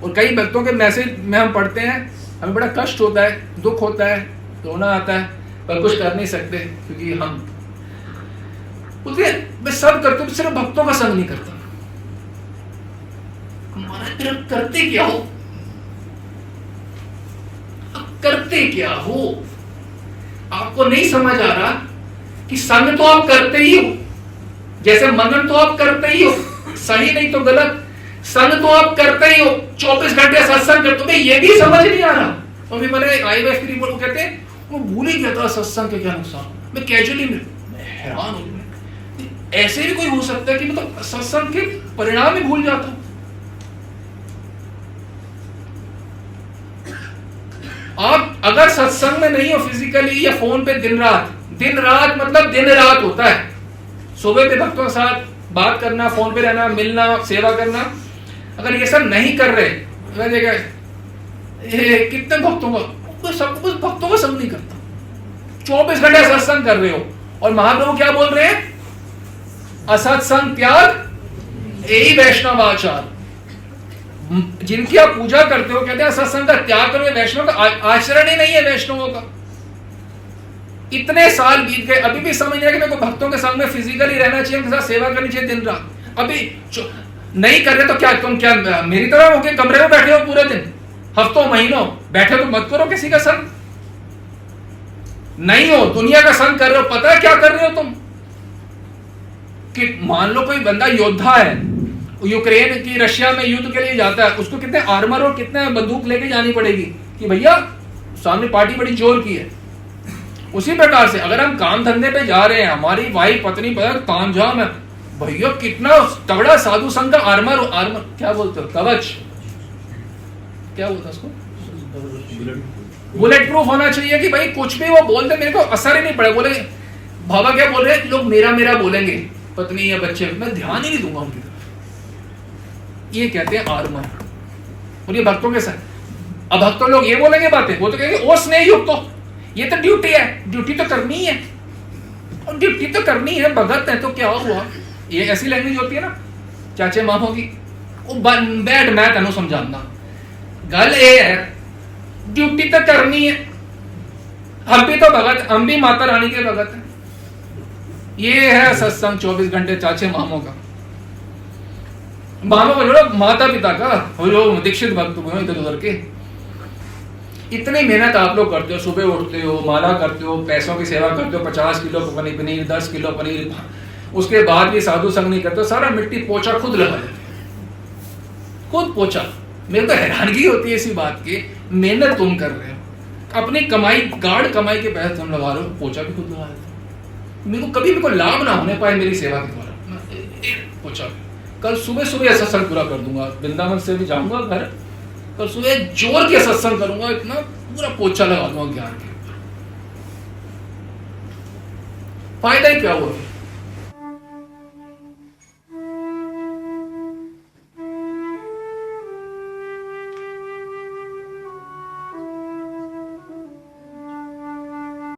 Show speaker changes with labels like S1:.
S1: और कई भक्तों के मैसेज में हम पढ़ते हैं, हमें बड़ा कष्ट होता है, दुख होता है, रोना आता है, पर कुछ कर नहीं सकते क्योंकि हम बोलते मैं सब करता हूं, सिर्फ भक्तों का संग नहीं करता। करते क्या हो, करते क्या हो? आपको नहीं समझ आ रहा कि संग तो आप करते ही हो, जैसे मनन तो आप करते ही हो, सही नहीं तो गलत, संग तो आप करते ही हो, 24 घंटे सत्संग करते हो, ये भी समझ नहीं आ रहा। तो अभी मैंने IMF की रिपोर्ट कहते हैं वो भूल ही गया था सत्संग के क्या नुकसान। मैं कैजुअली हैरान हूं, ऐसे भी कोई हो सकता है कि मतलब सत्संग के परिणाम ही भूल जाता हूं। आप अगर सत्संग में नहीं हो फिजिकली या फोन पे दिन रात मतलब दिन रात होता है, सुबह के भक्तों के साथ बात करना, फोन पे रहना, मिलना, सेवा करना, अगर ये सब नहीं कर रहे, कितने भक्तों का सब कुछ भक्तों का संग नहीं करता, 24 घंटे सत्संग कर रहे हो। और महाप्रभु क्या बोल रहे हैं? असत्संग त्याग यही वैष्णव आचार। जिनकी आप पूजा करते हो कहते हैं सत्संग का त्याग करो, वैष्णव का आचरण ही नहीं है वैष्णवों का। इतने साल बीत गए, अभी भी समझ नहीं है कि मेरे को भक्तों के संग में फिजिकली रहना चाहिए, उनके साथ सेवा करनी चाहिए दिन रात। अभी नहीं कर रहे तो क्या तुम क्या मेरी तरह होके कमरे में बैठे हो पूरे दिन, हफ्तों महीनों बैठे तो मत करो किसी का संग। नहीं हो, दुनिया का संग कर रहे हो, पता है क्या कर रहे हो तुम? कि मान लो कोई बंदा योद्धा है, यूक्रेन की रशिया में युद्ध के लिए जाता है, उसको कितने आर्मर और कितने बंदूक लेके जानी पड़ेगी कि भैया सामने पार्टी बड़ी जोर की है। उसी प्रकार से अगर हम काम धंधे पे जा रहे हैं, हमारी वाइफ पत्नी पर तामझाम है, भैया कितना तगड़ा साधु संघ का आर्मर क्या बोलते हो, कवच क्या बोलते हैं उसको, बुलेट प्रूफ होना चाहिए कि भाई कुछ भी वो बोलते मेरे को असर ही नहीं पड़े। बोले बाबा क्या बोल रहे हैं, लोग मेरा बोलेंगे, पत्नी या बच्चे, मैं ध्यान ही नहीं दूंगा उनकी तरफ। ये कहते हैं आर्मर। और ये भक्तों के साथ, अब भक्तों लोग ये बोलेंगे बातें, वो तो कहेंगे ओ स्नेह युक्त, तो ये तो ड्यूटी है, ड्यूटी तो करनी है, और ड्यूटी तो करनी है, भगत है तो क्या हुआ। ये ऐसी लैंग्वेज होती है ना चाचे मामों की, वो बैठ मैं तेनों समझाना, गल ये है ड्यूटी तो करनी है, हम भी तो भगत, हम भी माता रानी के भगत हैं। ये है सत्संग 24 घंटे चाचे मामों का, मामों का जोड़ो माता पिता का, जो दीक्षित भक्त हुए इधर उधर के। इतनी मेहनत आप लोग करते हो, सुबह उठते हो, माला करते हो, पैसों की सेवा करते हो, 50 किलो पनीर 10 किलो पनीर, उसके बाद भी साधु संग नहीं करते हो, सारा मिट्टी पोछा खुद लगा देते, खुद पोछा। मेरे को हैरानगी होती है इसी बात की, मेहनत तुम कर रहे हो, अपनी कमाई गाढ़ कमाई के पैसे तुम लगा रहे हो, पोछा भी खुद लगा देते हो। मेरे को लाभ ना होने पाए मेरी सेवा के द्वारा, पोछा। कल सुबह ऐसा सत्संग पूरा कर दूंगा, वृंदावन से भी जाऊंगा घर, कल सुबह जोर के सत्संग करूंगा, इतना पूरा पोछा लगा दूंगा ज्ञान के। फायदा ही क्या हुआ?